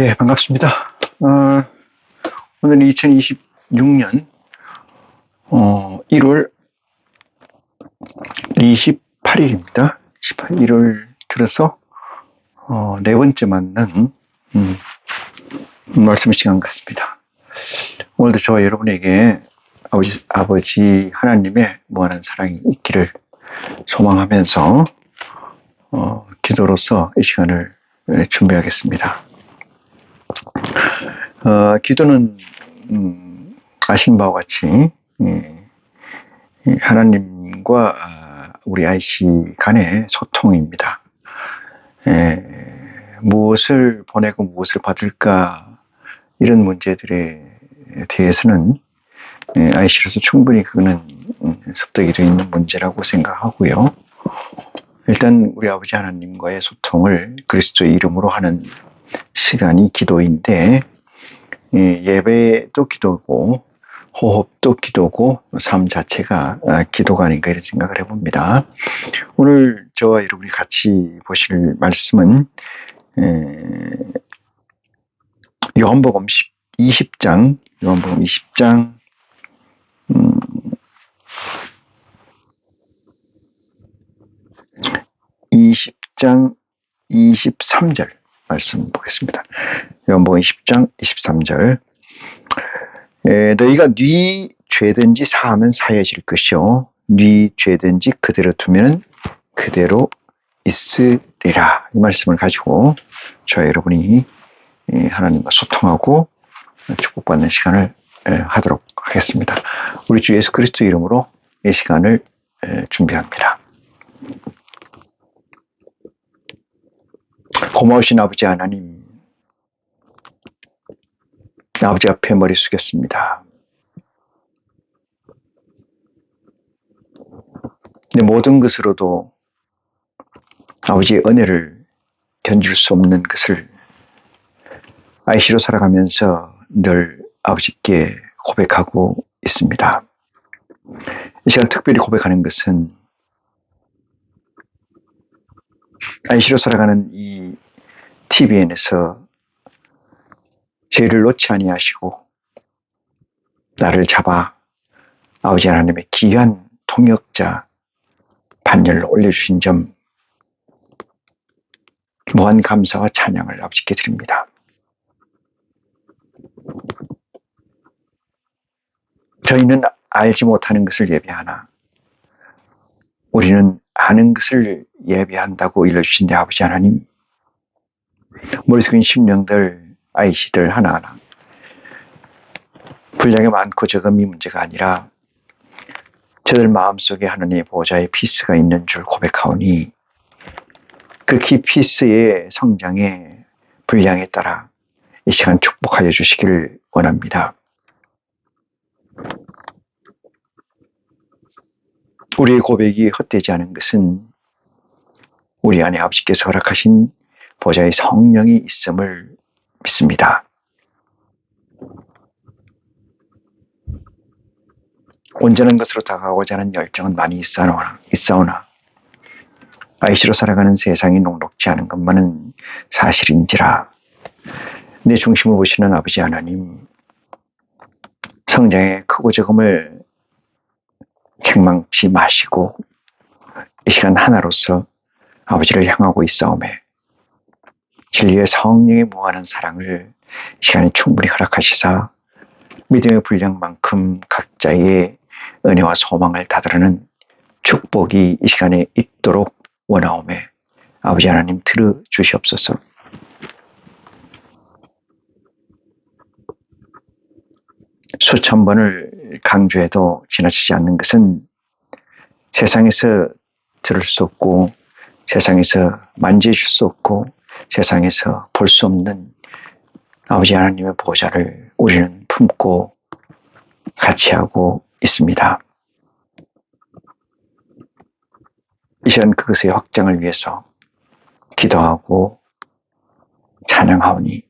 예, 반갑습니다. 오늘 2026년 1월 28일입니다. 1월 들어서 네 번째 만난 말씀 시간 같습니다. 오늘도 저와 여러분에게 아버지 하나님의 무한한 사랑이 있기를 소망하면서 기도로서 이 시간을 준비하겠습니다. 기도는 아시는 바와 같이 하나님과 우리 아이씨 간의 소통입니다. 무엇을 보내고 무엇을 받을까 이런 문제들에 대해서는 아이씨로서 충분히 그거는 습득이 되어 있는 문제라고 생각하고요. 일단 우리 아버지 하나님과의 소통을 그리스도의 이름으로 하는 시간이 기도인데, 예배도 기도고 호흡도 기도고 삶 자체가 기도가 아닌가 이런 생각을 해봅니다. 오늘 저와 여러분이 같이 보실 말씀은 요한복음 20장 20장 23절 말씀 보겠습니다. 요한복음 20장 23절. 너희가 네 죄든지 사하면 사해질 것이요 네 죄든지 그대로 두면 그대로 있으리라. 이 말씀을 가지고 저와 여러분이 하나님과 소통하고 축복받는 시간을 하도록 하겠습니다. 우리 주 예수 그리스도 이름으로 이 시간을 준비합니다. 고마우신 아버지 하나님, 아버지 앞에 머리 숙였습니다. 내 모든 것으로도 아버지의 은혜를 견줄 수 없는 것을 아이씨로 살아가면서 늘 아버지께 고백하고 있습니다. 이 시간 특별히 고백하는 것은 아이씨로 살아가는 이 TVN에서 죄를 놓지 아니하시고 나를 잡아 아버지 하나님의 귀한 통역자 반열로 올려주신 점 무한 감사와 찬양을 아버지께 드립니다. 저희는 알지 못하는 것을 예배하나 우리는 아는 것을 예배한다고 일러주신데 아버지 하나님, 머릿속인 심령들 아이씨들 하나하나 분량이 많고 적음이 문제가 아니라 저들 마음속에 하나님의 보좌의 피스가 있는 줄 고백하오니 그 피스의 성장의 분량에 따라 이 시간 축복하여 주시기를 원합니다. 우리의 고백이 헛되지 않은 것은 우리 안에 아버지께서 허락하신 보좌의 성령이 있음을 믿습니다. 온전한 것으로 다가가고자 하는 열정은 많이 있사오나 아이씨로 살아가는 세상이 녹록지 않은 것만은 사실인지라. 내 중심을 보시는 아버지 하나님, 성장의 크고 적음을 책망치 마시고 이 시간 하나로서 아버지를 향하고 있사오매 진리의 성령의 무한한 사랑을 이 시간에 충분히 허락하시사 믿음의 분량만큼 각자의 은혜와 소망을 다스리는 축복이 이 시간에 있도록 원하오매 아버지 하나님 들어주시옵소서. 수천 번을 강조해도 지나치지 않는 것은 세상에서 들을 수 없고 세상에서 만지실 수 없고 세상에서 볼 수 없는 아버지 하나님의 보좌를 우리는 품고 같이 하고 있습니다. 이 시간 그것의 확장을 위해서 기도하고 찬양하오니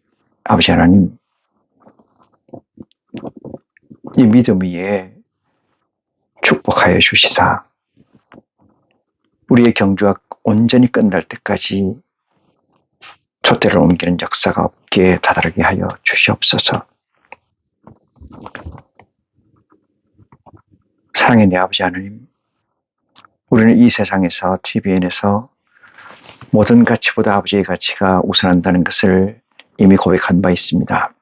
아버지 하나님, 이 믿음 위에 축복하여 주시사 우리의 경주가 온전히 끝날 때까지 촛대를 옮기는 역사가 없게 다다르게 하여 주시옵소서. 사랑의 내 아버지 하나님, 우리는 이 세상에서 TVN에서 모든 가치보다 아버지의 가치가 우선한다는 것을 이미 고백한 바 있습니다.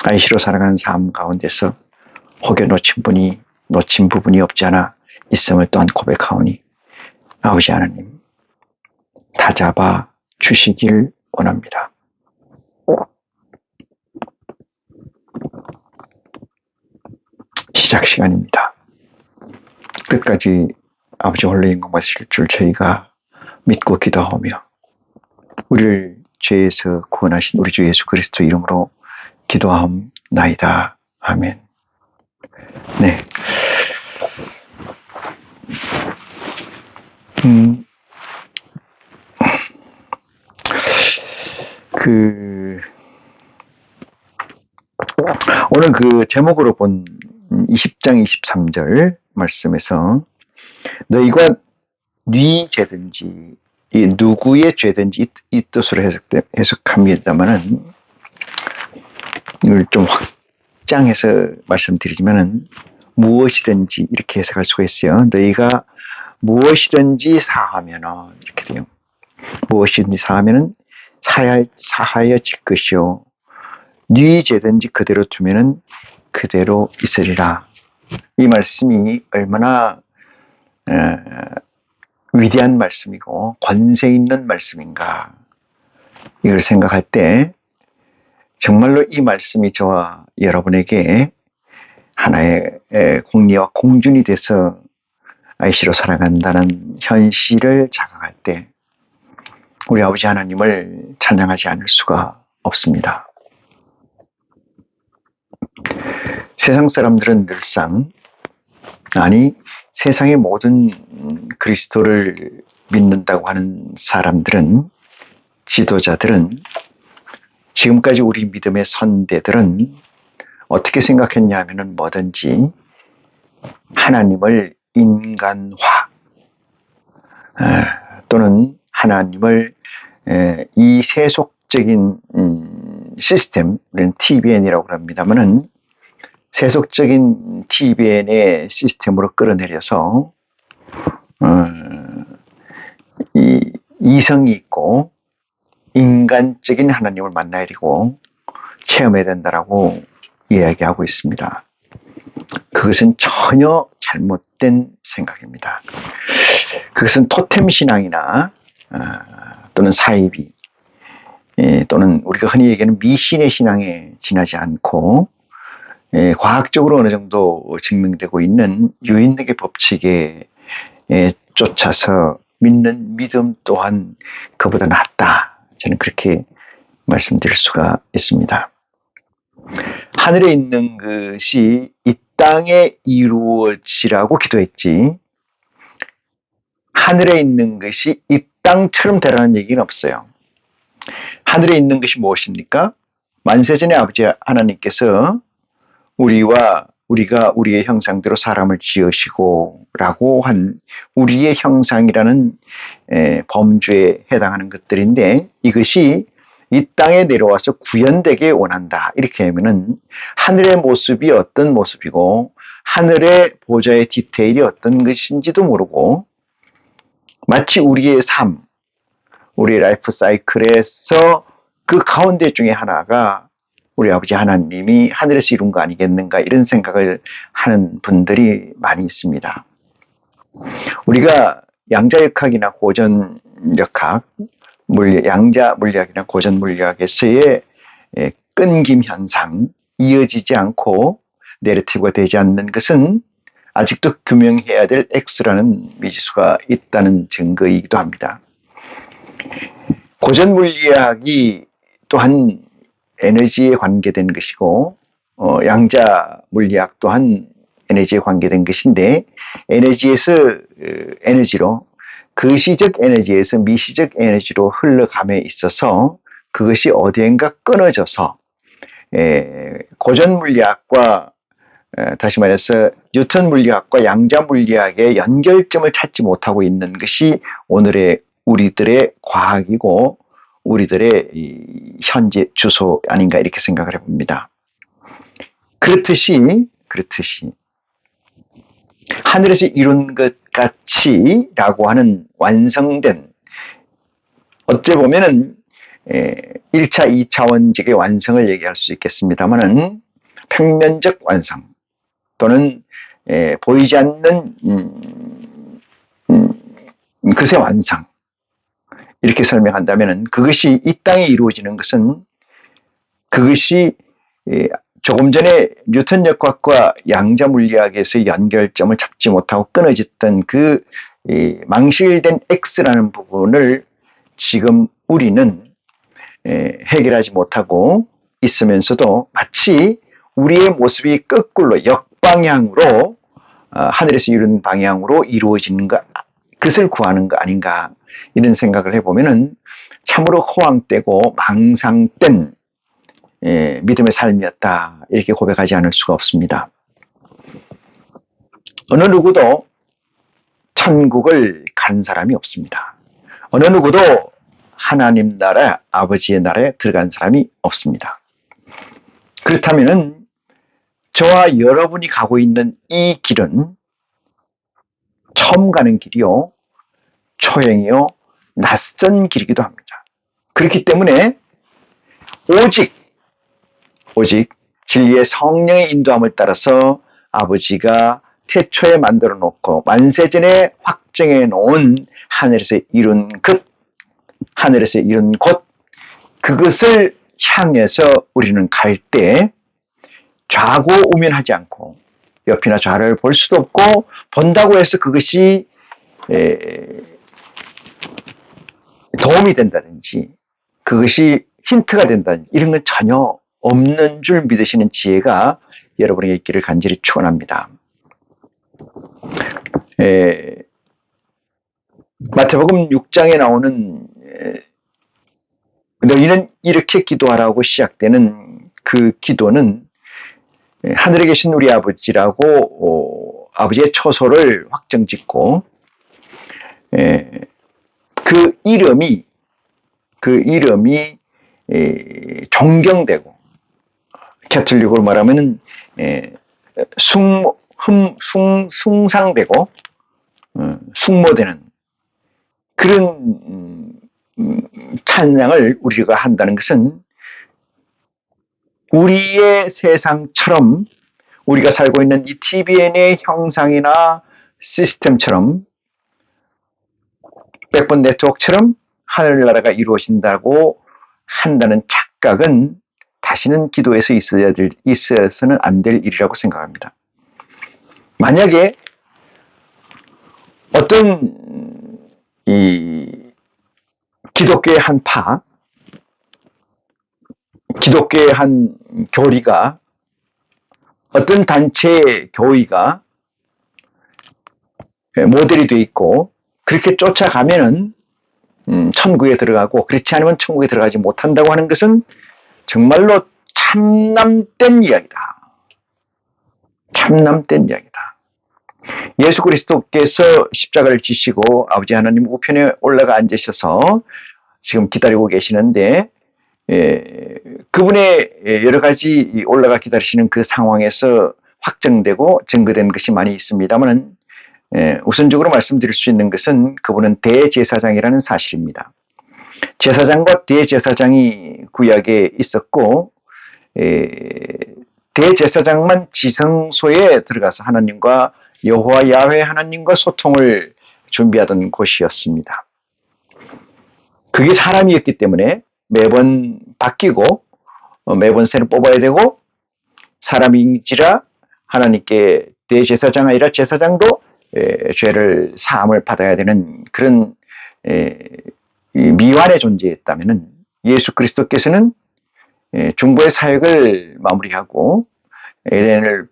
아이시로 살아가는 삶 가운데서 혹여 놓친 부분이 없지 않아 있음을 또한 고백하오니 아버지 하나님 다잡아 주시길 원합니다. 시작 시간입니다. 끝까지 아버지 홀로 영광받으실 줄 저희가 믿고 기도하며 우리를 죄에서 구원하신 우리 주 예수 그리스도 이름으로 기도하옵나이다. 아멘. 네. 오늘 그 제목으로 본 20장 23절 말씀에서 너희가 네 죄든지 누구의 죄든지 이 뜻으로 해석합니다만은 이걸 좀 확장해서 말씀드리지만은 무엇이든지 이렇게 해석할 수가 있어요. 너희가 무엇이든지 사하면은 이렇게 돼요. 무엇이든지 사하면은 사하여질 것이요. 네 죄든지 그대로 두면은 그대로 있으리라. 이 말씀이 얼마나 위대한 말씀이고 권세 있는 말씀인가. 이걸 생각할 때 정말로 이 말씀이 저와 여러분에게 하나의 공리와 공준이 돼서 아이시로 살아간다는 현실을 자각할 때 우리 아버지 하나님을 찬양하지 않을 수가 없습니다. 세상 사람들은 늘상 세상의 모든 그리스도를 믿는다고 하는 사람들은 지도자들은 지금까지 우리 믿음의 선대들은 어떻게 생각했냐 하면은 뭐든지 하나님을 인간화 또는 하나님을 이 세속적인 시스템, 우리는 TVN이라고 합니다만은 세속적인 TVN의 시스템으로 끌어내려서 이성이 있고 인간적인 하나님을 만나야 되고 체험해야 된다라고 이야기하고 있습니다. 그것은 전혀 잘못된 생각입니다. 그것은 토템 신앙이나 또는 사이비 또는 우리가 흔히 얘기하는 미신의 신앙에 지나지 않고 과학적으로 어느 정도 증명되고 있는 유인력의 법칙에 쫓아서 믿는 믿음 또한 그보다 낫다. 저는 그렇게 말씀드릴 수가 있습니다. 하늘에 있는 것이 이 땅에 이루어지라고 기도했지 하늘에 있는 것이 이 땅처럼 되라는 얘기는 없어요. 하늘에 있는 것이 무엇입니까? 만세전의 아버지 하나님께서 우리가 우리의 형상대로 사람을 지으시고 라고 한 우리의 형상이라는 범주에 해당하는 것들인데 이것이 이 땅에 내려와서 구현되게 원한다. 이렇게 하면은 하늘의 모습이 어떤 모습이고 하늘의 보좌의 디테일이 어떤 것인지도 모르고 마치 우리의 삶, 우리의 라이프 사이클에서 그 가운데 중에 하나가 우리 아버지 하나님이 하늘에서 이룬 거 아니겠는가 이런 생각을 하는 분들이 많이 있습니다. 우리가 양자역학이나 고전역학, 양자 물리학이나 고전 물리학에서의 끊김 현상, 이어지지 않고 내러티브가 되지 않는 것은 아직도 규명해야 될 X라는 미지수가 있다는 증거이기도 합니다. 고전 물리학이 또한 에너지에 관계된 것이고 양자 물리학 또한 에너지에 관계된 것인데 에너지에서 에너지로 그시적 에너지에서 미시적 에너지로 흘러감에 있어서 그것이 어디엔가 끊어져서 고전 물리학과 다시 말해서 뉴턴 물리학과 양자 물리학의 연결점을 찾지 못하고 있는 것이 오늘의 우리들의 과학이고 우리들의 현재 주소 아닌가 이렇게 생각을 해봅니다. 그렇듯이 하늘에서 이룬 것 같이라고 하는 완성된, 어째 보면은 1차, 2차 원직의 완성을 얘기할 수 있겠습니다만은 평면적 완성 또는 보이지 않는 그새 완성 이렇게 설명한다면은 그것이 이 땅에 이루어지는 것은 그것이 조금 전에 뉴턴 역학과 양자 물리학에서의 연결점을 잡지 못하고 끊어졌던 그 망실된 X라는 부분을 지금 우리는 해결하지 못하고 있으면서도 마치 우리의 모습이 거꾸로 역방향으로 하늘에서 이룬 방향으로 이루어지는 것, 그것을 구하는 거 아닌가 이런 생각을 해보면은 참으로 허황되고 망상된 믿음의 삶이었다 이렇게 고백하지 않을 수가 없습니다. 어느 누구도 천국을 간 사람이 없습니다. 어느 누구도 하나님 나라, 아버지의 나라에 들어간 사람이 없습니다. 그렇다면은 저와 여러분이 가고 있는 이 길은 처음 가는 길이요, 초행이요, 낯선 길이기도 합니다. 그렇기 때문에 오직 진리의 성령의 인도함을 따라서 아버지가 태초에 만들어 놓고 만세전에 확정해 놓은 하늘에서 이룬 곳, 그것을 향해서 우리는 갈 때 좌고우면하지 않고 옆이나 좌를 볼 수도 없고, 본다고 해서 그것이 도움이 된다든지 그것이 힌트가 된다든지 이런 건 전혀 없는 줄 믿으시는 지혜가 여러분에게 있기를 간절히 축원합니다. 마태복음 6장에 나오는 너희는 이렇게 기도하라고 시작되는 그 기도는 하늘에 계신 우리 아버지라고 아버지의 처소를 확정짓고 그 이름이 존경되고, 캐톨릭으로 말하면은 숭상되고 숭모되는 그런 찬양을 우리가 한다는 것은 우리의 세상처럼 우리가 살고 있는 이 TVN의 형상이나 시스템처럼 백번 네트워크처럼 하늘나라가 이루어진다고 한다는 착각은 다시는 기도에서 있어서는 안 될 일이라고 생각합니다. 만약에 어떤 기독교의 한 파, 기독교의 한 교리가, 어떤 단체의 교의가 모델이 돼 있고 그렇게 쫓아가면은 천국에 들어가고 그렇지 않으면 천국에 들어가지 못한다고 하는 것은 정말로 참남된 이야기다. 참남된 이야기다. 예수 그리스도께서 십자가를 지시고 아버지 하나님 우편에 올라가 앉으셔서 지금 기다리고 계시는데 그분의 여러 가지 올라가 기다리시는 그 상황에서 확정되고 증거된 것이 많이 있습니다만 우선적으로 말씀드릴 수 있는 것은 그분은 대제사장이라는 사실입니다. 제사장과 대제사장이 구약에 있었고 대제사장만 지성소에 들어가서 하나님과 여호와 야훼 하나님과 소통을 준비하던 곳이었습니다. 그게 사람이었기 때문에 매번 바뀌고 매번 새로 뽑아야 되고, 사람인지라 하나님께 대제사장 아니라 제사장도 죄를 사함을 받아야 되는 그런 미완의 존재였다면 예수 그리스도께서는 중보의 사역을 마무리하고 에덴을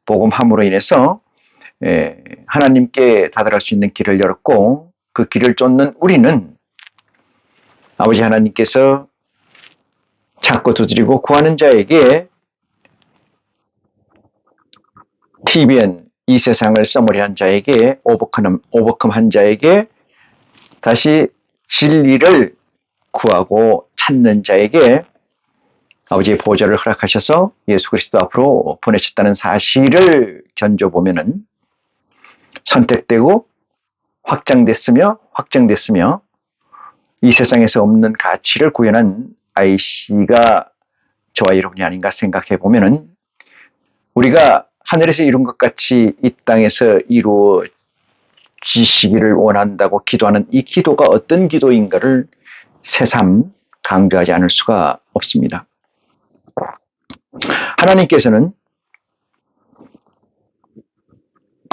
복음함으로 인해서 하나님께 다다를 수 있는 길을 열었고, 그 길을 쫓는 우리는 아버지 하나님께서 찾고 두드리고 구하는 자에게 TVN 이 세상을 써머리한 자에게 오버컴한 자에게 다시 진리를 구하고 찾는 자에게 아버지의 보좌를 허락하셔서 예수 그리스도 앞으로 보내셨다는 사실을 견줘보면은 선택되고 확장됐으며 이 세상에서 없는 가치를 구현한 IC가 저와 여러분이 아닌가 생각해 보면은 우리가 하늘에서 이룬 것 같이 이 땅에서 이루어지시기를 원한다고 기도하는 이 기도가 어떤 기도인가를 새삼 강조하지 않을 수가 없습니다. 하나님께서는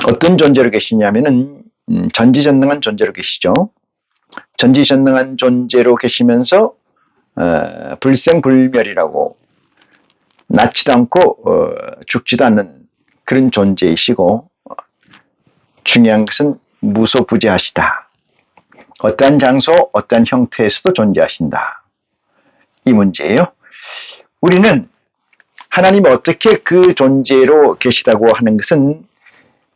어떤 존재로 계시냐면은 전지전능한 존재로 계시죠. 전지전능한 존재로 계시면서 불생불멸이라고 낫지도 않고 죽지도 않는 그런 존재이시고 중요한 것은 무소부재하시다. 어떠한 장소, 어떠한 형태에서도 존재하신다. 이 문제예요. 우리는 하나님이 어떻게 그 존재로 계시다고 하는 것은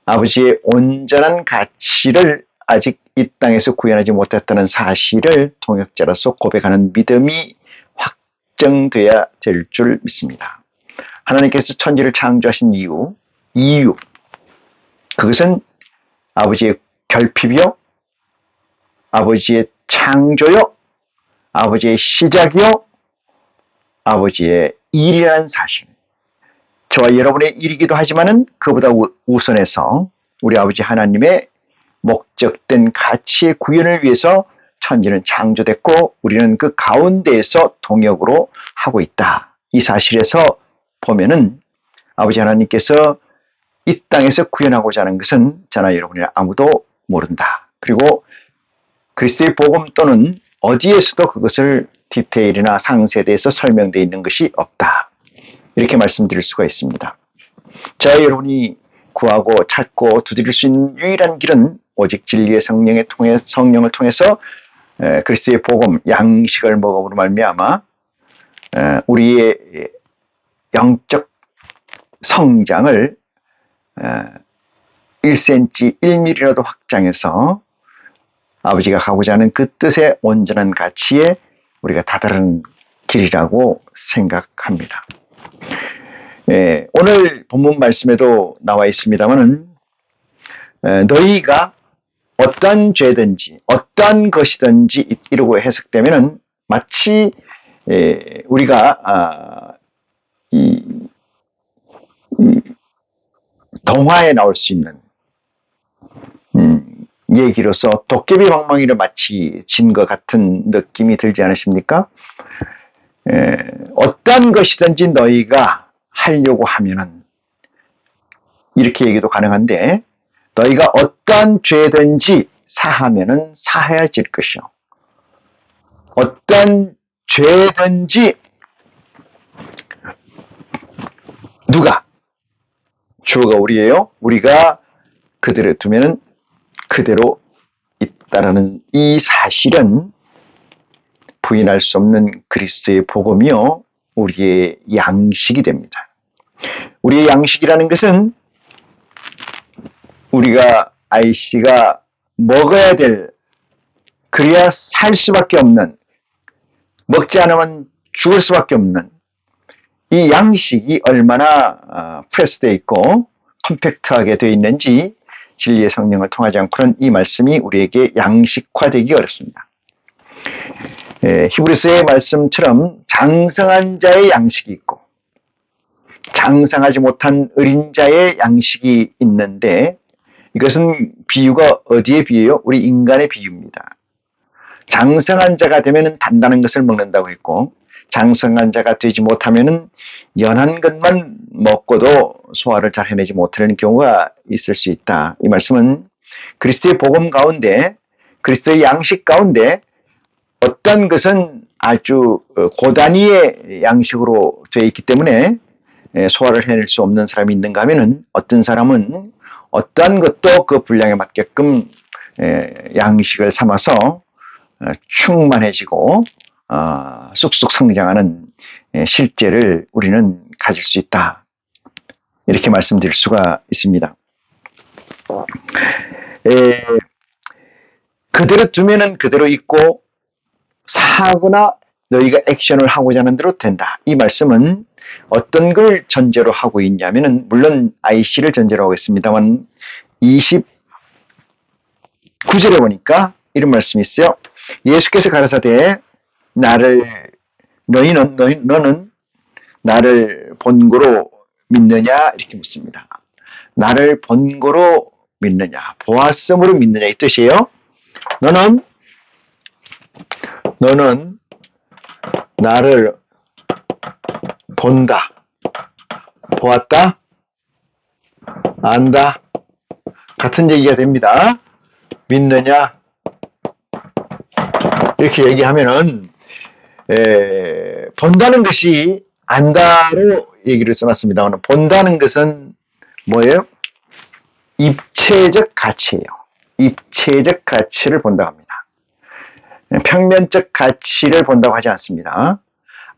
아버지의 온전한 가치를 아직 이 땅에서 구현하지 못했다는 사실을 통역자로서 고백하는 믿음이 확정돼야 될 줄 믿습니다. 하나님께서 천지를 창조하신 이유, 그것은 아버지의 결핍이요, 아버지의 창조요, 아버지의 시작이요, 아버지의 일이라는 사실. 저와 여러분의 일이기도 하지만은 그보다 우선해서 우리 아버지 하나님의 목적된 가치의 구현을 위해서 천지는 창조됐고 우리는 그 가운데에서 동역으로 하고 있다. 이 사실에서 보면은 아버지 하나님께서 이 땅에서 구현하고자 하는 것은 저나 여러분이 아무도 모른다. 그리고 그리스도의 복음 또는 어디에서도 그것을 디테일이나 상세대에서 설명되어 있는 것이 없다. 이렇게 말씀드릴 수가 있습니다. 저와 여러분이 구하고 찾고 두드릴 수 있는 유일한 길은 오직 진리의 성령을 통해서 그리스도의 복음, 양식을 먹음으로 말미암아 우리의 영적 성장을 1cm, 1mm라도 확장해서 아버지가 가고자 하는 그 뜻의 온전한 가치에 우리가 다다른 길이라고 생각합니다. 오늘 본문 말씀에도 나와 있습니다만은 너희가 어떠한 죄든지 어떠한 것이든지 이러고 해석되면은 마치 우리가 이 동화에 나올 수 있는 얘기로서 도깨비 방망이를 마치 진 것 같은 느낌이 들지 않으십니까? 어떠한 것이든지 너희가 하려고 하면은 이렇게 얘기도 가능한데 너희가 어떠한 죄든지 사하면은 사해질 것이요. 어떠한 죄든지 누가? 주어가 우리예요. 우리가 그대로 두면은 그대로 있다라는 이 사실은 부인할 수 없는 그리스도의 복음이요. 우리의 양식이 됩니다. 우리의 양식이라는 것은 우리가 IC가 먹어야 될, 그래야 살 수밖에 없는, 먹지 않으면 죽을 수밖에 없는 이 양식이 얼마나 프레스되어 있고 컴팩트하게 되어 있는지 진리의 성령을 통하지 않고는 이 말씀이 우리에게 양식화되기 어렵습니다. 히브리서의 말씀처럼 장성한 자의 양식이 있고 장성하지 못한 어린 자의 양식이 있는데 이것은 비유가 어디에 비유예요? 우리 인간의 비유입니다. 장성한 자가 되면 단단한 것을 먹는다고 했고 장성한 자가 되지 못하면 연한 것만 먹고도 소화를 잘 해내지 못하는 경우가 있을 수 있다. 이 말씀은 그리스도의 복음 가운데 그리스도의 양식 가운데 어떤 것은 아주 고단위의 양식으로 되어 있기 때문에 소화를 해낼 수 없는 사람이 있는가 하면은 어떤 사람은 어떠한 것도 그 분량에 맞게끔 양식을 삼아서 충만해지고 쑥쑥 성장하는 실제를 우리는 가질 수 있다. 이렇게 말씀드릴 수가 있습니다. 그대로 두면은 그대로 있고 사거나 너희가 액션을 하고자 하는 대로 된다. 이 말씀은 어떤 걸 전제로 하고 있냐면은 물론 IC를 전제로 하고 있습니다만 29절에 보니까 이런 말씀이 있어요. 예수께서 가라사대 너는 나를 본고로 믿느냐 이렇게 묻습니다. 나를 본고로 믿느냐, 보았음으로 믿느냐 이 뜻이에요. 너는 나를 본다, 보았다, 안다 같은 얘기가 됩니다. 믿느냐 이렇게 얘기하면은 본다는 것이 안다로 얘기를 써놨습니다만 본다는 것은 뭐예요? 입체적 가치예요. 입체적 가치를 본다고 합니다. 평면적 가치를 본다고 하지 않습니다.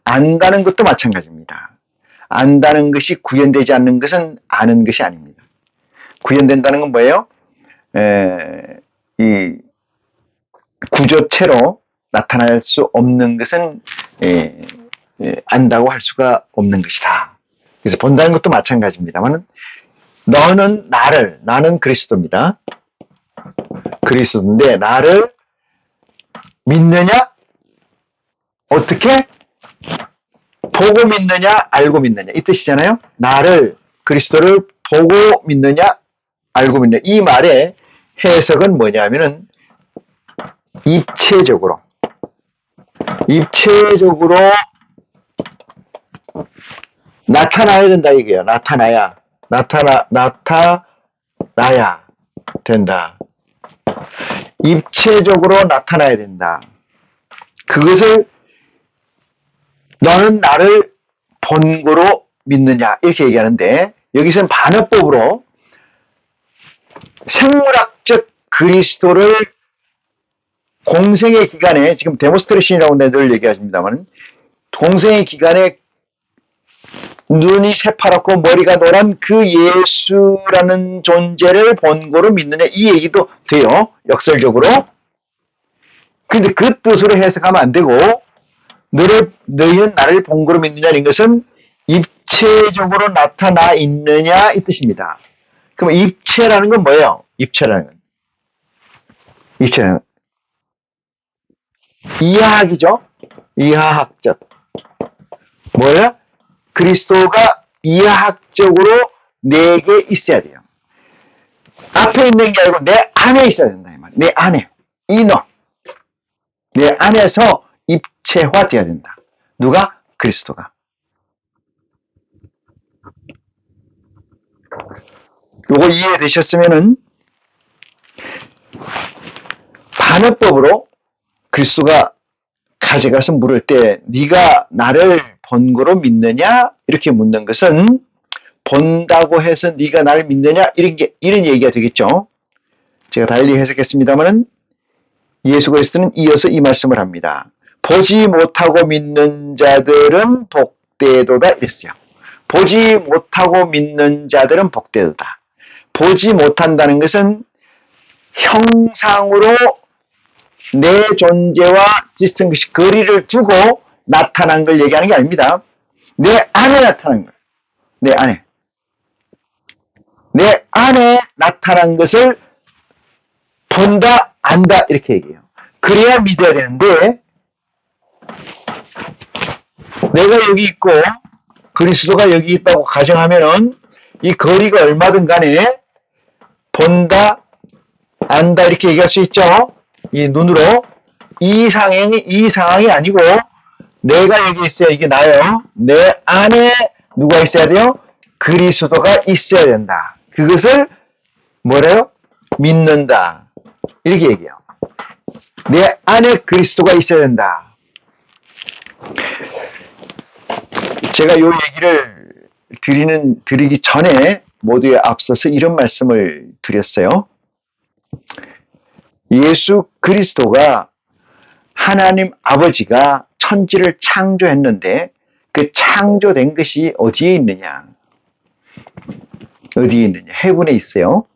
안다는 것도 마찬가지입니다. 안다는 것이 구현되지 않는 것은 아는 것이 아닙니다. 구현된다는 건 뭐예요? 이 구조체로 나타날 수 없는 것은 안다고 할 수가 없는 것이다. 그래서 본다는 것도 마찬가지입니다만 나는 그리스도입니다. 그리스도인데 나를 믿느냐? 어떻게? 보고 믿느냐? 알고 믿느냐? 이 뜻이잖아요. 그리스도를 보고 믿느냐? 알고 믿느냐? 이 말의 해석은 뭐냐면은 입체적으로 나타나야 된다 이게요. 나타나야 된다. 입체적으로 나타나야 된다. 그것을 너는 나를 본고로 믿느냐 이렇게 얘기하는데 여기서는 반어법으로 생물학적 그리스도를 공생의 기간에 지금 데모스트레이션이라고 늘 얘기하십니다만 공생의 기간에 눈이 새파랗고 머리가 노란 그 예수라는 존재를 본고로 믿느냐 이 얘기도 돼요. 역설적으로. 근데 그 뜻으로 해석하면 안 되고 너희는 나를 본고로 믿느냐는 것은 입체적으로 나타나 있느냐 이 뜻입니다. 그럼 입체라는 건 뭐예요? 입체라는 이하학이죠. 이하학적. 뭐야? 그리스도가 이하학적으로 내게 있어야 돼요. 앞에 있는 게 아니고 내 안에 있어야 된다. 이 말이야. 내 안에. 내 안에서 입체화되어야 된다. 누가? 그리스도가. 요거 이해되셨으면은 반어법으로 그리스도가 가져가서 물을 때 네가 나를 본고로 믿느냐 이렇게 묻는 것은 본다고 해서 네가 나를 믿느냐 이런 얘기가 되겠죠. 제가 달리 해석했습니다만은 예수 그리스도는 이어서 이 말씀을 합니다. 보지 못하고 믿는 자들은 복되도다 이랬어요. 보지 못하고 믿는 자들은 복되도다. 보지 못한다는 것은 형상으로 내 존재와 디스팅 것이 거리를 두고 나타난 걸 얘기하는 게 아닙니다. 내 안에 나타난 거예요. 내 안에 나타난 것을 본다, 안다 이렇게 얘기해요. 그래야 믿어야 되는데 내가 여기 있고 그리스도가 여기 있다고 가정하면은 이 거리가 얼마든 간에 본다, 안다 이렇게 얘기할 수 있죠. 이 눈으로 이 상황이 아니고 내가 여기 있어야 이게 나예요. 내 안에 누가 있어야 돼요? 그리스도가 있어야 된다. 그것을 뭐래요? 믿는다. 이렇게 얘기해요. 내 안에 그리스도가 있어야 된다. 제가 이 얘기를 드리기 전에 모두에 앞서서 이런 말씀을 드렸어요. 예수 그리스도가 하나님 아버지가 천지를 창조했는데 그 창조된 것이 어디에 있느냐? 어디에 있느냐? 헤븐에 있어요.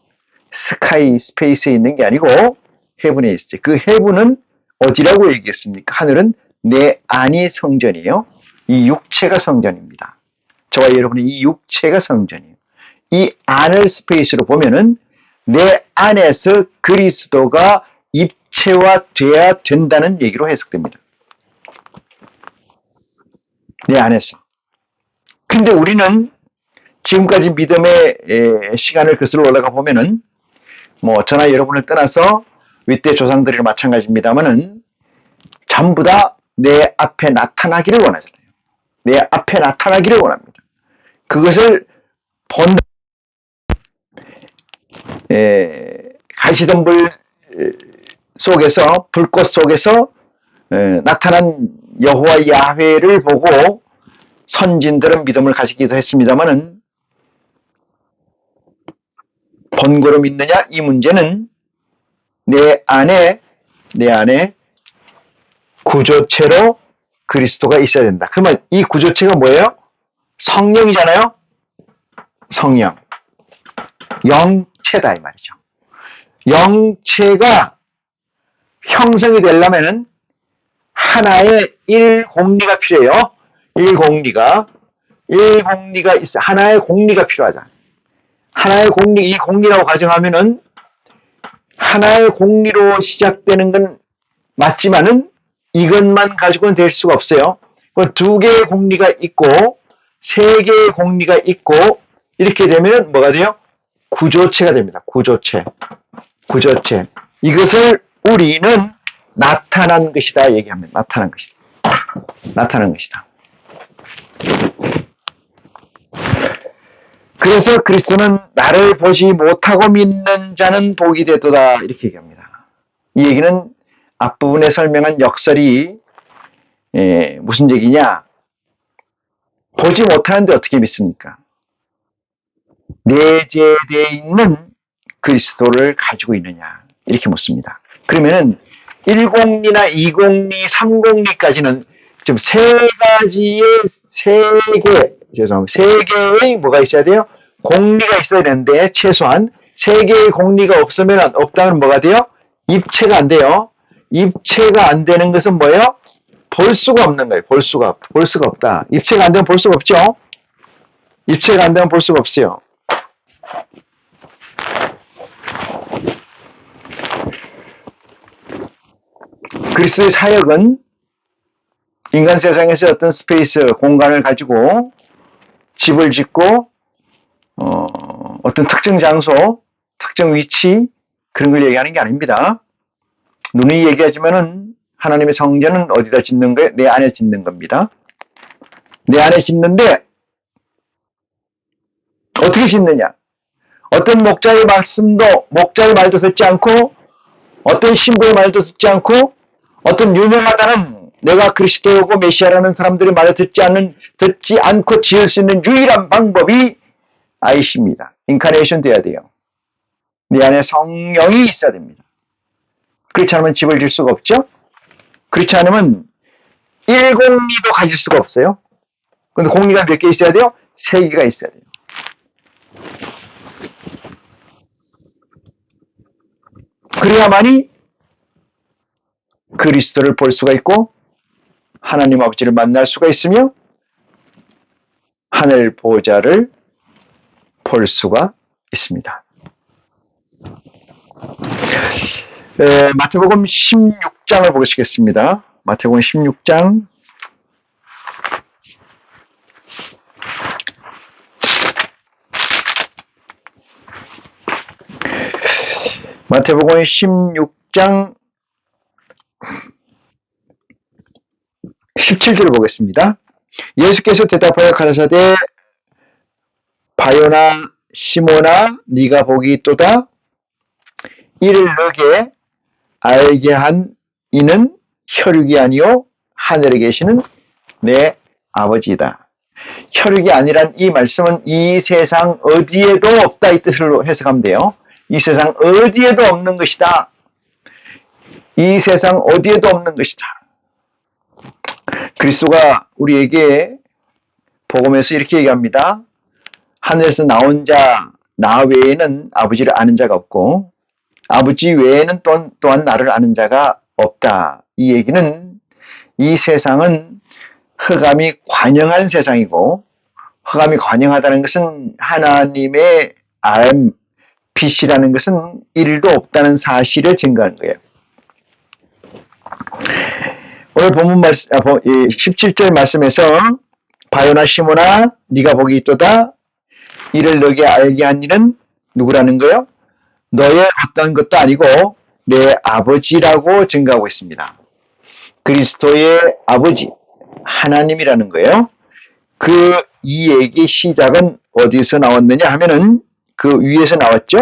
스카이, 스페이스에 있는 게 아니고 헤븐에 있어요. 그 헤븐은 어디라고 얘기했습니까? 하늘은 내 안이 성전이에요. 이 육체가 성전입니다. 저와 여러분의 이 육체가 성전이에요. 이 안을 스페이스로 보면은 내 안에서 그리스도가 입체화돼야 된다는 얘기로 해석됩니다. 내 안에서. 근데 우리는 지금까지 믿음의 시간을 거슬러 올라가 보면은 뭐 저나 여러분을 떠나서 윗대 조상들이랑 마찬가지입니다만은 전부 다 내 앞에 나타나기를 원하잖아요. 내 앞에 나타나기를 원합니다. 그것을 본다. 가시덤불 속에서 불꽃 속에서 나타난 여호와 야훼를 보고 선진들은 믿음을 가지기도 했습니다만은 본고로 믿느냐 이 문제는 내 안에 구조체로 그리스도가 있어야 된다. 그러면 이 구조체가 뭐예요? 성령이잖아요. 성령. 영체다 이 말이죠. 영체가 형성이 되려면은 하나의 일공리가 필요해요. 일공리가 있어. 하나의 공리가 필요하다. 하나의 공리, 이 공리라고 가정하면은 하나의 공리로 시작되는 건 맞지만은 이것만 가지고는 될 수가 없어요. 두 개의 공리가 있고 세 개의 공리가 있고 이렇게 되면 뭐가 돼요? 구조체가 됩니다. 구조체. 이것을 우리는 나타난 것이다 얘기합니다. 나타난 것이다. 그래서 그리스도는 나를 보지 못하고 믿는 자는 복이 되도다 이렇게 얘기합니다. 이 얘기는 앞부분에 설명한 역설이 무슨 얘기냐? 보지 못하는데 어떻게 믿습니까? 내재되어 있는 그리스도를 가지고 있느냐 이렇게 묻습니다. 그러면은 1공리나 2공리, 3공리까지는 지금 세 개의 뭐가 있어야 돼요? 공리가 있어야 되는데 최소한 세 개의 공리가 없다면 뭐가 돼요? 입체가 안 돼요. 입체가 안 되는 것은 뭐예요? 볼 수가 없는 거예요. 볼 수가 없다. 입체가 안 되면 볼 수가 없죠. 입체가 안 되면 볼 수가 없어요. 그리스도의 사역은 인간 세상에서 어떤 스페이스, 공간을 가지고 집을 짓고 어떤 특정 장소, 특정 위치 그런 걸 얘기하는 게 아닙니다. 눈이 얘기하지만은 하나님의 성전은 어디다 짓는 거예요? 내 안에 짓는 겁니다. 내 안에 짓는데 어떻게 짓느냐? 어떤 목자의 말도 듣지 않고 어떤 신부의 말도 듣지 않고 어떤 유명하다는 내가 그리스도고 메시아라는 사람들의 말을 듣지 않고 지을 수 있는 유일한 방법이 아이십니다. 인카네이션 돼야 돼요. 내 안에 성령이 있어야 됩니다. 그렇지 않으면 집을 질 수가 없죠. 그렇지 않으면 1공리도 가질 수가 없어요. 근데 공리가 몇 개 있어야 돼요? 3개가 있어야 돼요. 그래야만이 그리스도를 볼 수가 있고 하나님 아버지를 만날 수가 있으며 하늘 보좌를 볼 수가 있습니다. 마태복음 16장을 보시겠습니다. 마태복음 16장 마태복음 16장 17절을 보겠습니다. 예수께서 대답하여 가라사대 바요나 시몬아 네가 복이 있도다. 이를 너게 알게 한 이는 혈육이 아니요 하늘에 계시는 내 아버지다. 혈육이 아니란 이 말씀은 이 세상 어디에도 없다 이 뜻으로 해석하면 돼요. 이 세상 어디에도 없는 것이다. 이 세상 어디에도 없는 것이다. 그리스도가 우리에게 복음에서 이렇게 얘기합니다. 하늘에서 나온 자, 나 외에는 아버지를 아는 자가 없고 아버지 외에는 또한 나를 아는 자가 없다. 이 얘기는 이 세상은 흑암이 관영한 세상이고 흑암이 관영하다는 것은 하나님의 빛이라는 것은 1도 없다는 사실을 증거하는 거예요. 오늘 본문 17절 말씀에서 바요나 시몬아 네가 복이 있도다. 이를 너에게 알게 한 이는 누구라는 거예요? 너의 어떤 것도 아니고 내 아버지라고 증거하고 있습니다. 그리스도의 아버지 하나님이라는 거예요. 이 얘기의 시작은 어디서 나왔느냐 하면은 그 위에서 나왔죠.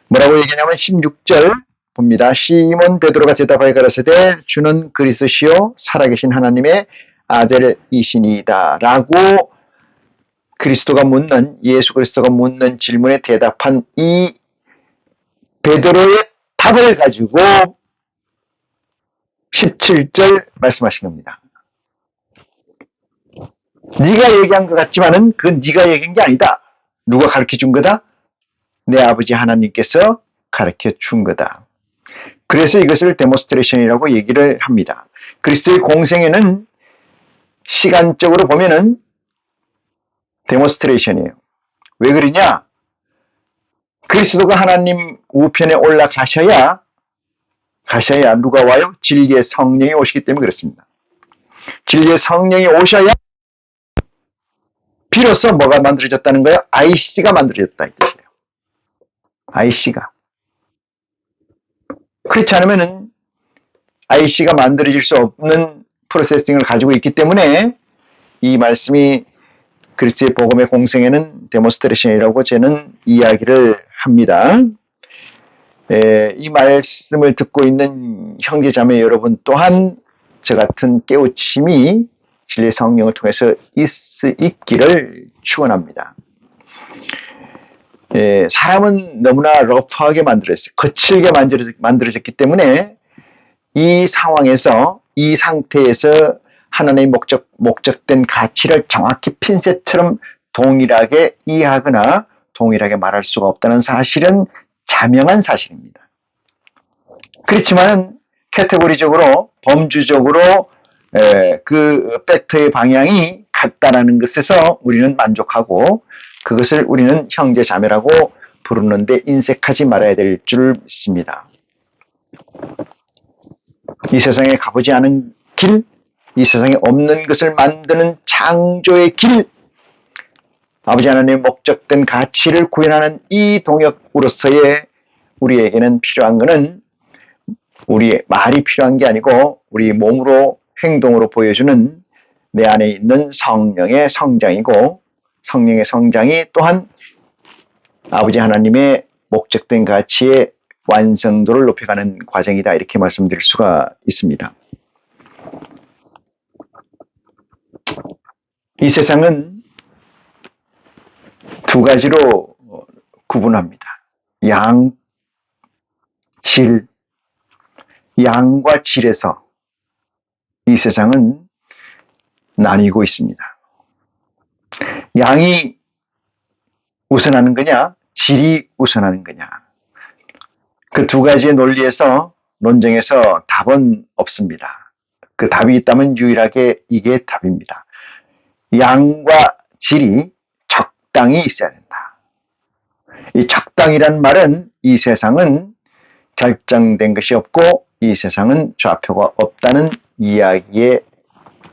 뭐라고 얘기하냐면 16절 봅니다. 시몬 베드로가 대답하여 가라사대 주는 그리스도시요 살아계신 하나님의 아들이시니이다 라고 예수 그리스도가 묻는 질문에 대답한 이 베드로의 답을 가지고 17절 말씀하신 겁니다. 네가 얘기한 것 같지만은 그건 네가 얘기한 게 아니다. 누가 가르쳐 준 거다? 내 아버지 하나님께서 가르쳐 준 거다. 그래서 이것을 데몬스트레이션이라고 얘기를 합니다. 그리스도의 공생애는 시간적으로 보면은 데몬스트레이션이에요. 왜 그러냐? 그리스도가 하나님 우편에 올라가셔야 누가 와요? 진리의 성령이 오시기 때문에 그렇습니다. 진리의 성령이 오셔야 비로소 뭐가 만들어졌다는 거예요? IC가 만들어졌다 이 뜻이에요. IC가. 그렇지 않으면은 IC가 만들어질 수 없는 프로세싱을 가지고 있기 때문에 이 말씀이 그리스도의 복음의 공생에는 데몬스트레이션이라고 저는 이야기를 합니다. 이 말씀을 듣고 있는 형제자매 여러분 또한 저 같은 깨우침이 진리의 성령을 통해서 있기를 축원합니다. 사람은 너무나 러프하게 만들어졌어요. 거칠게 만들어졌기 때문에 이 상황에서 이 상태에서 하나님의 목적된 가치를 정확히 핀셋처럼 동일하게 이해하거나 동일하게 말할 수가 없다는 사실은 자명한 사실입니다. 그렇지만 카테고리적으로 범주적으로 그 팩트의 방향이 같다라는 것에서 우리는 만족하고 그것을 우리는 형제 자매라고 부르는데 인색하지 말아야 될 줄 믿습니다. 이 세상에 가보지 않은 길, 이 세상에 없는 것을 만드는 창조의 길, 아버지 하나님의 목적된 가치를 구현하는 이 동역으로서의 우리에게는 필요한 것은 우리의 말이 필요한 게 아니고 우리 몸으로 행동으로 보여주는 내 안에 있는 성령의 성장이고 성령의 성장이 또한 아버지 하나님의 목적된 가치의 완성도를 높여가는 과정이다 이렇게 말씀드릴 수가 있습니다. 이 세상은 두 가지로 구분합니다. 양, 질. 양과 질에서 이 세상은 나뉘고 있습니다. 양이 우선하는 거냐, 질이 우선하는 거냐. 그 두 가지의 논쟁에서 답은 없습니다. 그 답이 있다면 유일하게 이게 답입니다. 양과 질이 적당히 있어야 된다. 이 적당이란 말은 이 세상은 결정된 것이 없고 이 세상은 좌표가 없다는 이야기의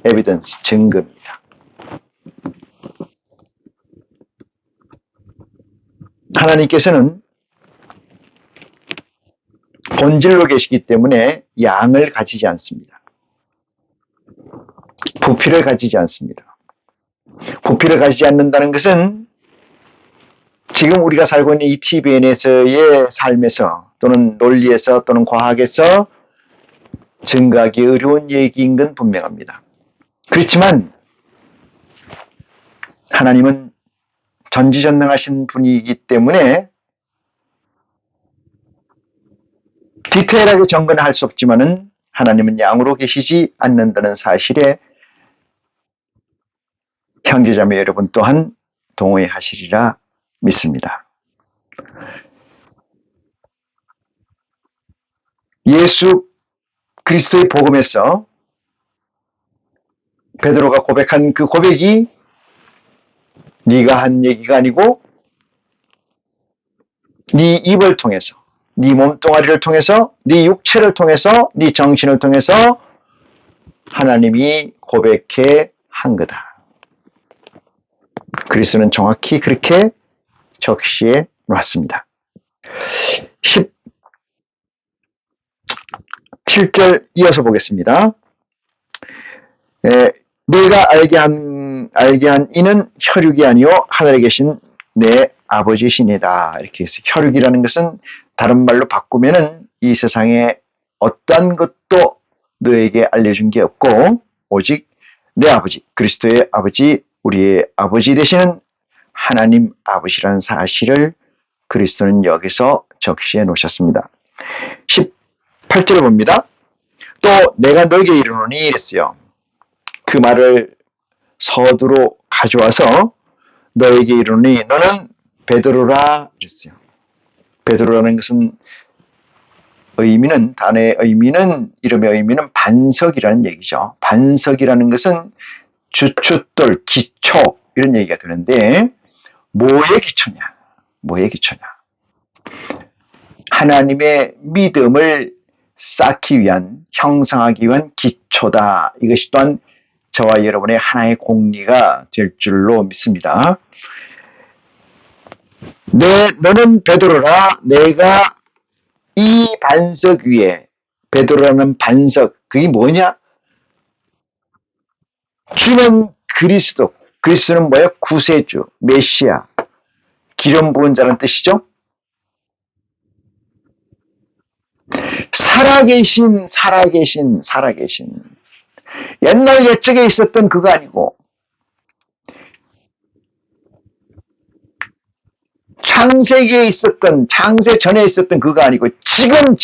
에비던스, 증거입니다. 하나님께서는 본질로 계시기 때문에 양을 가지지 않습니다. 부피를 가지지 않습니다. 부피를 가지지 않는다는 것은 지금 우리가 살고 있는 이 TVN에서의 삶에서 또는 논리에서 또는 과학에서 증거하기 어려운 얘기인 건 분명합니다. 그렇지만 하나님은 전지전능하신 분이기 때문에 디테일하게 정건을 할 수 없지만은 하나님은 양으로 계시지 않는다는 사실에 형제자매 여러분 또한 동의하시리라 믿습니다. 예수 그리스도의 복음에서 베드로가 고백한 그 고백이 네가 한 얘기가 아니고 네 입을 통해서, 네 몸뚱아리를 통해서, 네 육체를 통해서, 네 정신을 통해서 하나님이 고백해 한 거다. 그리스도는 정확히 그렇게 적시해 놨습니다. 17절 이어서 보겠습니다. 내가 알게 한 이는 혈육이 아니요 하늘에 계신 내 아버지시니다. 이렇게 해서 혈육이라는 것은 다른 말로 바꾸면은 이 세상에 어떠한 것도 너에게 알려준 게 없고 오직 내 아버지, 그리스도의 아버지, 우리의 아버지 되시는 하나님 아버지라는 사실을 그리스도는 여기서 적시해 놓으셨습니다. 18절을 봅니다. 또 내가 너에게 이르노니 이랬어요. 그 말을 서두로 가져와서 너에게 이르노니 너는 베드로라 이랬어요. 베드로라는 것은 단어의 의미는, 이름의 의미는 반석이라는 얘기죠. 반석이라는 것은 주춧돌, 기초 이런 얘기가 되는데 뭐의 기초냐? 뭐의 기초냐? 하나님의 믿음을 쌓기 위한, 형성하기 위한 기초다. 이것이 또한 저와 여러분의 하나의 공리가 될 줄로 믿습니다. 너는 베드로라, 내가 이 반석 위에, 베드로라는 반석, 그게 뭐냐? 주는 그리스도, 그리스도는 뭐예요? 구세주, 메시아, 기름 부은 자는 뜻이죠. 살아계신. 옛날 옛적에 있었던 그거 아니고 창세기에 있었던, 창세 전에 있었던 그거 아니고 지금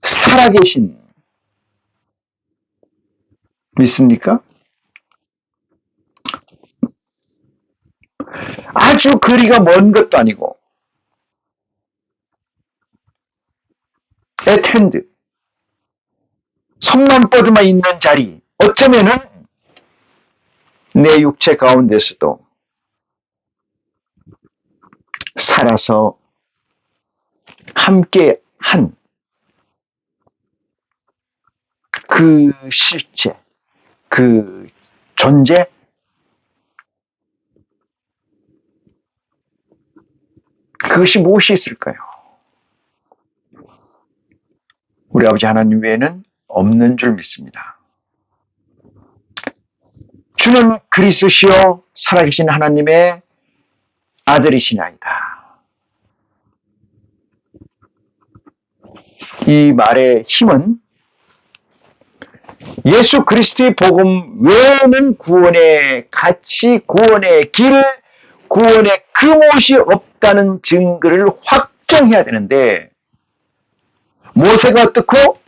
살아계신, 믿습니까? 아주 거리가 먼 것도 아니고 at hand, 손만 뻗으면 있는 자리, 어쩌면은 내 육체 가운데서도 살아서 함께 한 그 실체, 그 존재, 그것이 무엇이 있을까요? 우리 아버지 하나님 외에는 없는 줄 믿습니다. 주는 그리스도시요 살아계신 하나님의 아들이시나이다. 이 말의 힘은 예수 그리스도의 복음 외에는 구원의 가치, 구원의 길, 구원의 그 무엇이 없다는 증거를 확정해야 되는데 모세가 어떻고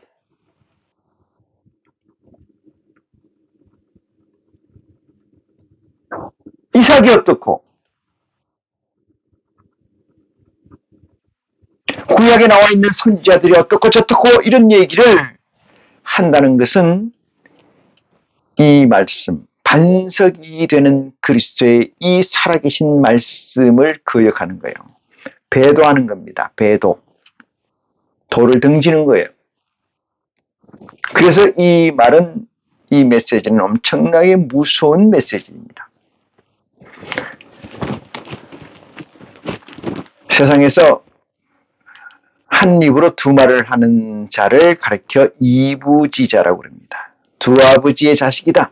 이삭이 어떻고 구약에 나와 있는 선지자들이 어떻고 저떻고 이런 얘기를 한다는 것은 이 말씀, 반석이 되는 그리스도의 이 살아계신 말씀을 거역하는 거예요. 배도하는 겁니다. 배도. 도를 등지는 거예요. 그래서 이 말은, 이 메시지는 엄청나게 무서운 메시지입니다. 세상에서 한 입으로 두 말을 하는 자를 가리켜 이부지자라고 합니다. 두 아버지의 자식이다.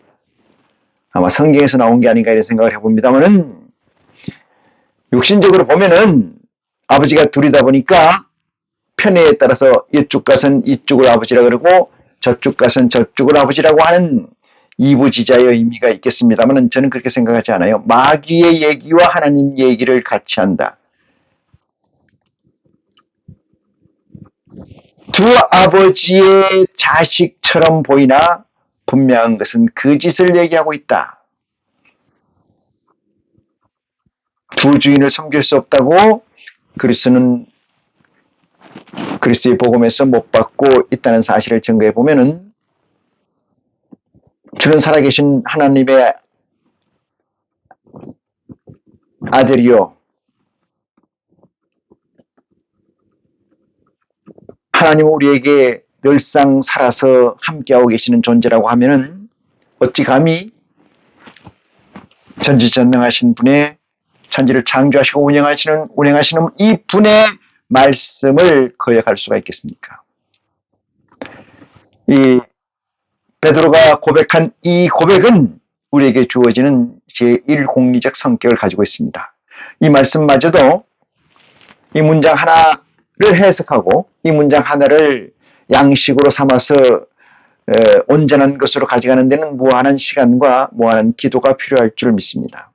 아마 성경에서 나온 게 아닌가 이런 생각을 해봅니다만은 육신적으로 보면은 아버지가 둘이다 보니까 편애에 따라서 이쪽 가선 이쪽을 아버지라 그러고 저쪽 가선 저쪽을 아버지라고 하는 이부지자의 의미가 있겠습니다만은 저는 그렇게 생각하지 않아요. 마귀의 얘기와 하나님 얘기를 같이 한다. 두 아버지의 자식처럼 보이나 분명한 것은 거짓을 얘기하고 있다. 두 주인을 섬길 수 없다고 그리스도는 그리스도의 복음에서 못 받고 있다는 사실을 증거해 보면은 주는 살아계신 하나님의 아들이요 하나님은 우리에게 늘상 살아서 함께하고 계시는 존재라고 하면은 어찌 감히 전지전능하신 분의 천지를 창조하시고 운행하시는 이 분의 말씀을 거역할 수가 있겠습니까? 이 베드로가 고백한 이 고백은 우리에게 주어지는 제1공리적 성격을 가지고 있습니다. 이 말씀마저도 이 문장 하나를 해석하고 이 문장 하나를 양식으로 삼아서 온전한 것으로 가져가는 데는 무한한 시간과 무한한 기도가 필요할 줄 믿습니다.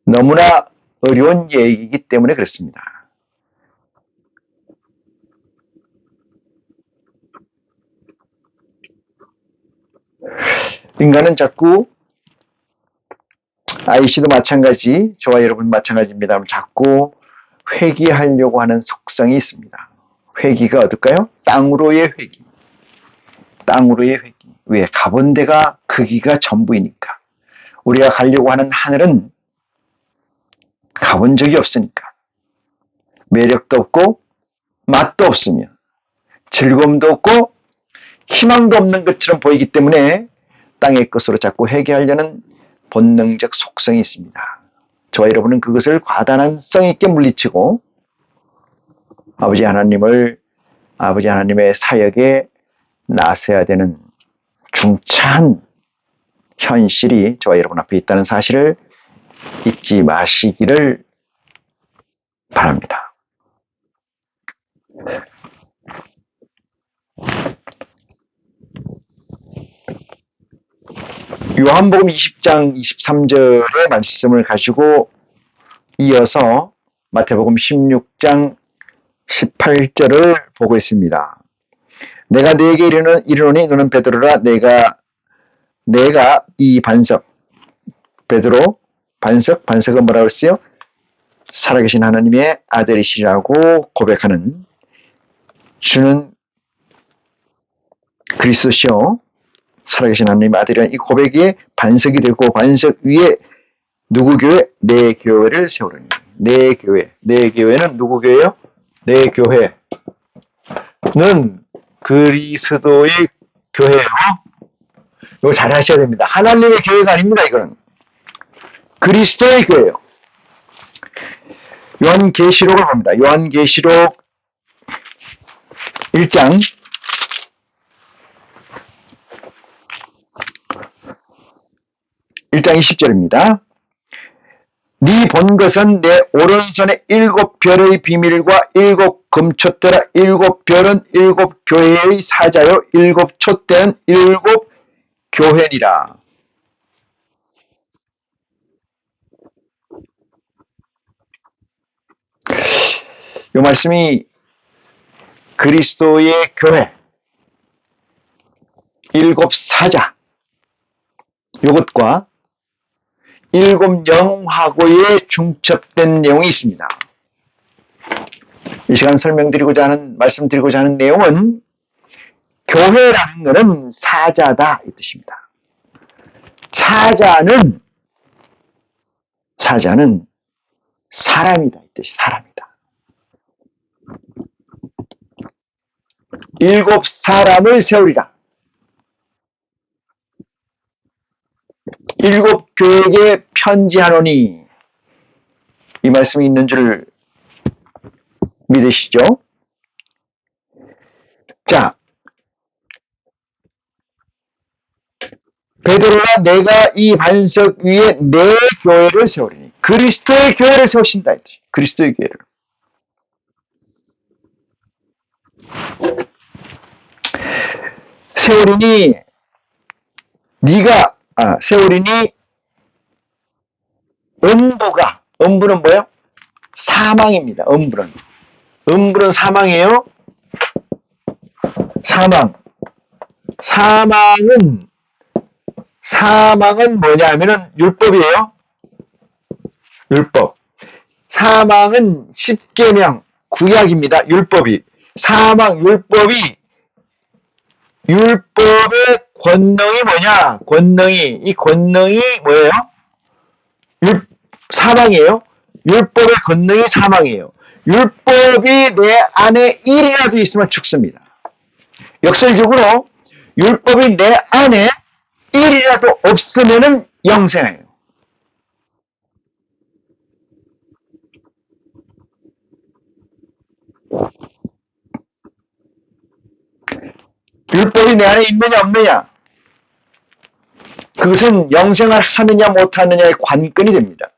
너무나 어려운 얘기이기 때문에 그렇습니다. 인간은 자꾸 아이씨도 마찬가지, 저와 여러분 마찬가지입니다만 자꾸 회귀하려고 하는 속성이 있습니다. 회귀가 어떨까요? 땅으로의 회귀. 땅으로의 회귀. 왜? 가본 데가 크기가 전부이니까. 우리가 가려고 하는 하늘은 가본 적이 없으니까. 매력도 없고 맛도 없으며 즐거움도 없고 희망도 없는 것처럼 보이기 때문에 땅의 것으로 자꾸 회귀하려는 본능적 속성이 있습니다. 저와 여러분은 그것을 과단한 성 있게 물리치고 아버지 하나님의 사역에 나서야 되는 중차한 현실이 저와 여러분 앞에 있다는 사실을 잊지 마시기를 바랍니다. 요한복음 20장 23절의 말씀을 가지고 이어서 마태복음 16장 18절을 보고 있습니다. 내가 네게 이르노니 너는 베드로라 내가 이 반석 베드로 반석은 뭐라고 했어요? 살아계신 하나님의 아들이시라고 고백하는 주는 그리스도시요 살아계신 하나님의 아들이라는 이 고백이 반석이 되고 반석 위에 누구 교회? 내 교회를 세우려니. 내 교회는 누구 교회요? 내 교회는 그리스도의 교회예요. 이거 잘 하셔야 됩니다. 하나님의 교회가 아닙니다. 이거는 그리스도의 교회예요. 요한계시록을 봅니다. 요한계시록 1장 20절입니다. 네 본 것은 내 오른손에 7별의 비밀과 7금촛대라. 7별은 7교회의 사자요 7촛대는 7교회니라. 이 말씀이 그리스도의 교회 7사자 이것과 7영하고의 중첩된 내용이 있습니다. 이 시간 말씀드리고자 하는 내용은 교회라는 것은 사자다 이 뜻입니다. 사자는 사람이다 이 뜻이 사람이다. 7사람을 세우리라. 7교회에게 편지하노니 이 말씀이 있는 줄 믿으시죠? 자, 베드로가 내가 이 반석 위에 내 교회를 세우리니 그리스도의 교회를 세우신다 했지. 그리스도의 교회를. 세우리니 음부는 뭐예요? 사망입니다. 음부는 사망이에요. 사망. 사망은 뭐냐 하면은 율법이에요. 율법. 사망은 십계명, 구약입니다. 율법이. 율법의 권능이 뭐냐? 이 권능이 뭐예요? 사망이에요. 율법의 권능이 사망이에요. 율법이 내 안에 1이라도 있으면 죽습니다. 역설적으로 율법이 내 안에 1이라도 없으면은 영생이에요. 율법이 내 안에 있느냐 없느냐, 그것은 영생을 하느냐 못하느냐의 관건이 됩니다.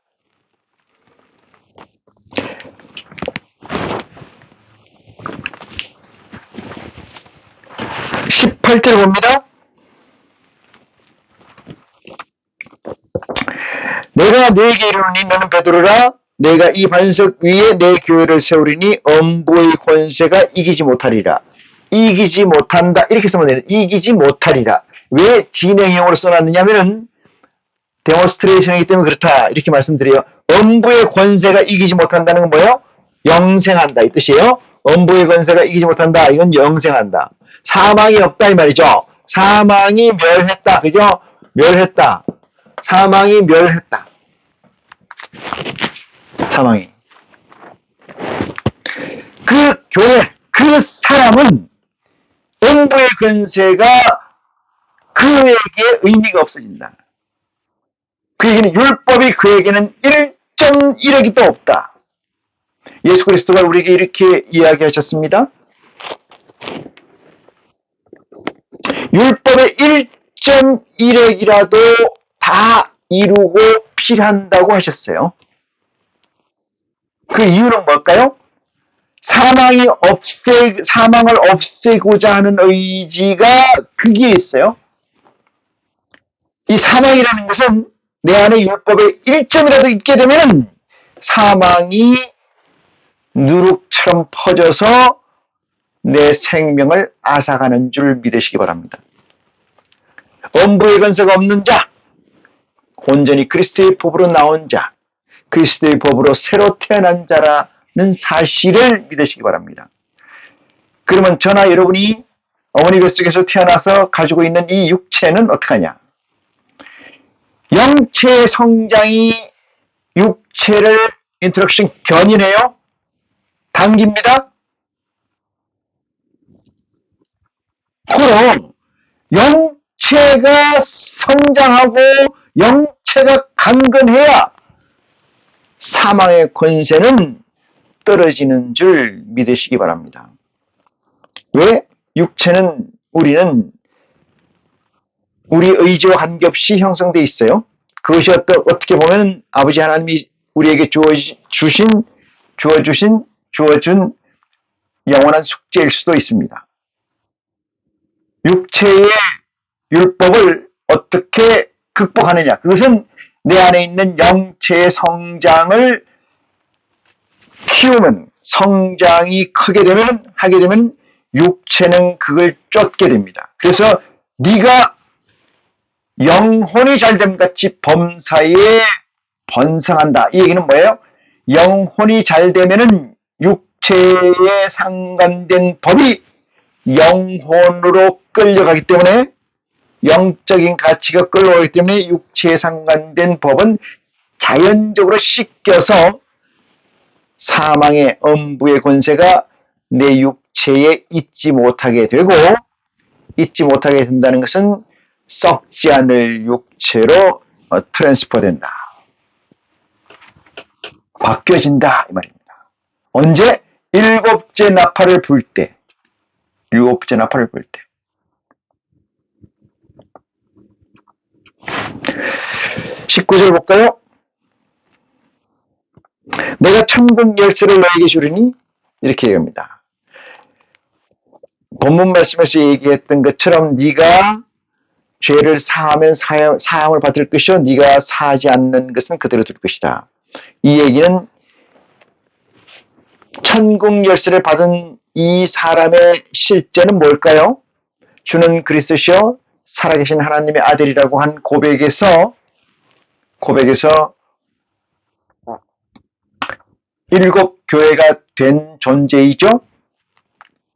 18절 봅니다. 내가 너에게 이르노니 너는 베드로라. 내가 이 반석 위에 내 교회를 세우리니 엄부의 권세가 이기지 못하리라. 이기지 못한다. 이렇게 쓰면 돼요. 이기지 못하리라. 왜 진행형으로 써놨느냐면은 데몬스트레이션이기 때문에 그렇다. 이렇게 말씀드려요. 엄부의 권세가 이기지 못한다는 건 뭐예요? 영생한다. 이 뜻이에요. 엄부의 권세가 이기지 못한다. 이건 영생한다. 사망이 없다. 이 말이죠. 사망이 멸했다. 그죠? 멸했다. 사망이 멸했다. 사망이. 그 교회, 그 사람은 엄부의 권세가 그에게 의미가 없어진다. 그에게는 율법이 그에게는 1.1억이 또 없다. 예수 그리스도가 우리에게 이렇게 이야기하셨습니다. 율법의 1.1억이라도 다 이루고 필한다고 하셨어요. 그 이유는 뭘까요? 사망을 없애고자 하는 의지가 거기에 있어요. 이 사망이라는 것은 내 안에 율법의 1점이라도 있게 되면 사망이 누룩처럼 퍼져서 내 생명을 앗아가는 줄 믿으시기 바랍니다. 엄부의 권세가 없는 자, 온전히 그리스도의 법으로 나온 자, 그리스도의 법으로 새로 태어난 자라는 사실을 믿으시기 바랍니다. 그러면 저나 여러분이 어머니 뱃속에서 태어나서 가지고 있는 이 육체는 어떡하냐? 영체의 성장이 육체를 인트럭션 견인해요? 당깁니다? 그럼 영체가 성장하고 영체가 강건해야 사망의 권세는 떨어지는 줄 믿으시기 바랍니다. 왜? 육체는 우리는 우리 의지와 관계없이 형성되어 있어요. 그것이 어떻게 보면 아버지 하나님이 우리에게 주어준 영원한 숙제일 수도 있습니다. 육체의 율법을 어떻게 극복하느냐. 그것은 내 안에 있는 영체의 성장을 키우면, 성장이 하게 되면 육체는 그걸 쫓게 됩니다. 그래서 네가 영혼이 잘됨 같이 범사에 번성한다. 이 얘기는 뭐예요? 영혼이 잘되면은 육체에 상관된 법이 영혼으로 끌려가기 때문에, 영적인 가치가 끌려가기 때문에 육체에 상관된 법은 자연적으로 씻겨서 사망의 엄부의 권세가 내 육체에 있지 못하게 되고, 있지 못하게 된다는 것은 썩지 않을 육체로 트랜스퍼된다. 바뀌어진다 이 말입니다. 언제? 일곱째 나팔을 불 때. 19절 볼까요? 내가 천국 열쇠를 너에게 주리니, 이렇게 얘기합니다. 본문 말씀에서 얘기했던 것처럼 네가 죄를 사하면 사함을 받을 것이요 네가 사하지 않는 것은 그대로 둘 것이다. 이 얘기는 천국 열쇠를 받은 이 사람의 실제는 뭘까요? 주는 그리스도시요 살아계신 하나님의 아들이라고 한 고백에서 일곱 교회가 된 존재이죠.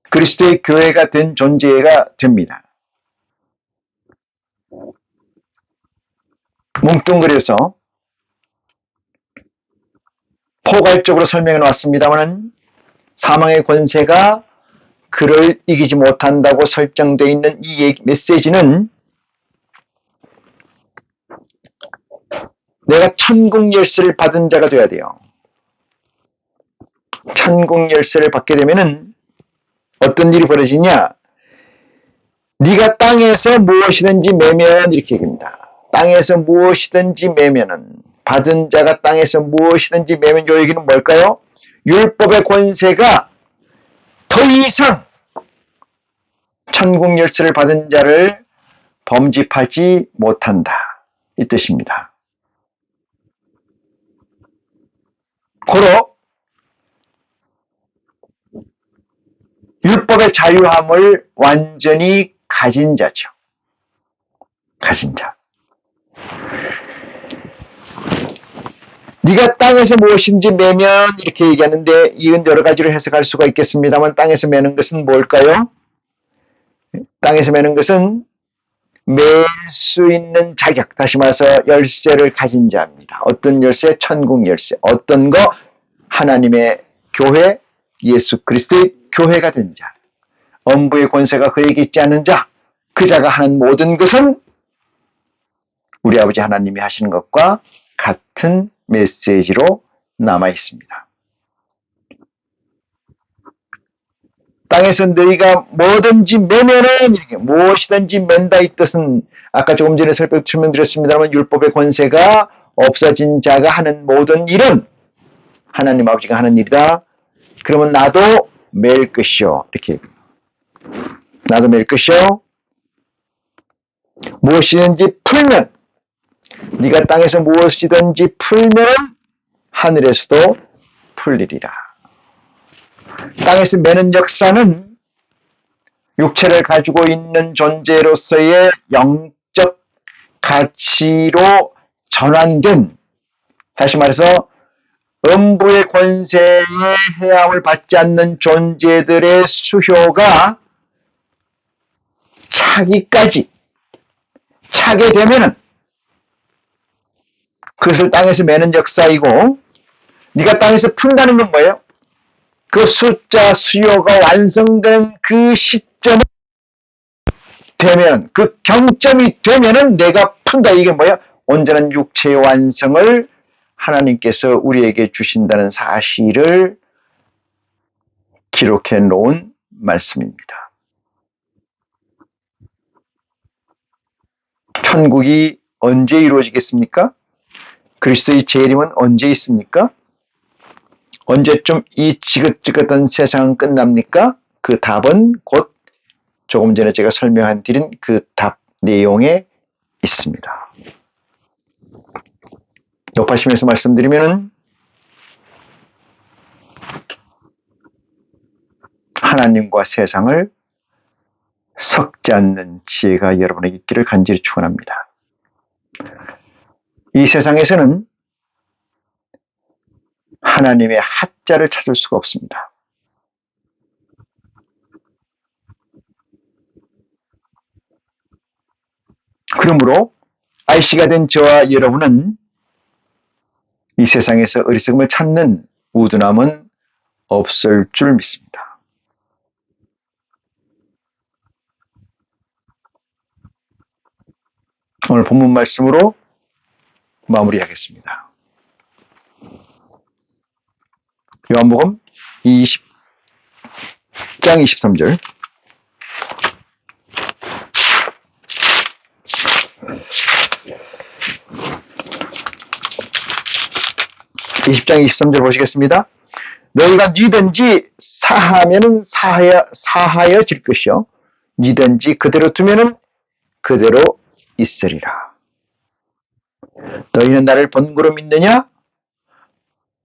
그리스도의 교회가 된 존재가 됩니다. 뭉뚱그려서 포괄적으로 설명해 놨습니다만 사망의 권세가 그를 이기지 못한다고 설정되어 있는 이 메시지는 내가 천국 열쇠를 받은 자가 되어야 돼요. 천국 열쇠를 받게 되면은 어떤 일이 벌어지냐? 네가 땅에서 무엇이든지 매면 이렇게 얘기합니다. 땅에서 무엇이든지 매면은 받은 자가 땅에서 무엇이든지 매면 요 얘기는 뭘까요? 율법의 권세가 더 이상 천국 열쇠를 받은 자를 범집하지 못한다. 이 뜻입니다. 고로 율법의 자유함을 완전히 가진 자죠. 가진 자. 네가 땅에서 무엇인지 매면 이렇게 얘기하는데 이건 여러 가지로 해석할 수가 있겠습니다만 땅에서 매는 것은 뭘까요? 땅에서 매는 것은 맬 수 있는 자격, 다시 말해서 열쇠를 가진 자입니다. 어떤 열쇠? 천국 열쇠. 어떤 거? 하나님의 교회, 예수 그리스도의 교회가 된 자. 엄부의 권세가 그에게 있지 않은 자. 그 자가 하는 모든 것은 우리 아버지 하나님이 하시는 것과 같은 메시지로 남아 있습니다. 땅에서 너희가 뭐든지 매면은 이렇게 무엇이든지 맨다 이 뜻은 아까 조금 전에 설명드렸습니다만 율법의 권세가 없어진 자가 하는 모든 일은 하나님 아버지가 하는 일이다. 그러면 나도 맬 것이요. 이렇게 나도 맬 것이요. 무엇이든지 풀면 네가 땅에서 무엇이든지 풀면 하늘에서도 풀리리라. 땅에서 매는 역사는 육체를 가지고 있는 존재로서의 영적 가치로 전환된, 다시 말해서 음부의 권세의 해함을 받지 않는 존재들의 수효가 차기까지 차게 되면은 그것을 땅에서 매는 역사이고, 네가 땅에서 푼다는 건 뭐예요? 그 숫자 수요가 완성된 그 시점이 되면, 그 경점이 되면은 내가 푼다. 이게 뭐야? 온전한 육체의 완성을 하나님께서 우리에게 주신다는 사실을 기록해 놓은 말씀입니다. 천국이 언제 이루어지겠습니까? 그리스도의 재림은 언제 있습니까? 언제쯤 이 지긋지긋한 세상은 끝납니까? 그 답은 곧 조금 전에 제가 설명한 드린 그 답 내용에 있습니다. 높아심에서 말씀드리면 하나님과 세상을 섞지 않는 지혜가 여러분에게 있기를 간절히 축원합니다. 이 세상에서는 하나님의 하자를 찾을 수가 없습니다. 그러므로 IC가 된 저와 여러분은 이 세상에서 어리석음을 찾는 우둔함은 없을 줄 믿습니다. 오늘 본문 말씀으로 마무리하겠습니다. 요한복음 20장 23절. (20장 23절) 보시겠습니다. 너희가 니든지 사하면은 사하여질 것이요 니든지 그대로 두면은 그대로 있으리라. 너희는 나를 본고로 믿느냐?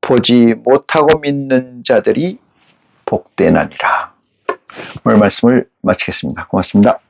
보지 못하고 믿는 자들이 복되나니라. 오늘 말씀을 마치겠습니다. 고맙습니다.